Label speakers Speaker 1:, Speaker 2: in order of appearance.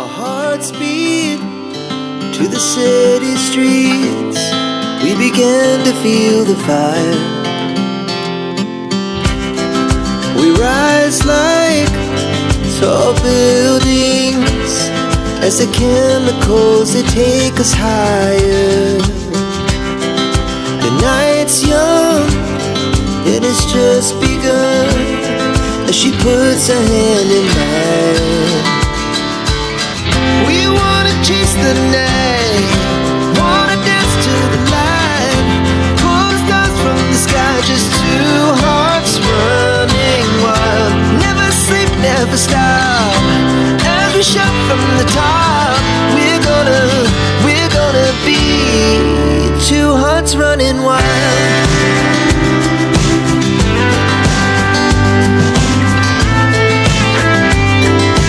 Speaker 1: Our hearts beat to the city streets. We began to feel the fire. We rise like tall buildings as the chemicals, they take us higher. The night's young, it has just begun, as she puts her hand in mine. We wanna chase the night, wanna dance to the light, pull the stars from the sky, just two hearts running wild. Never sleep, never stop, as we shout from the top.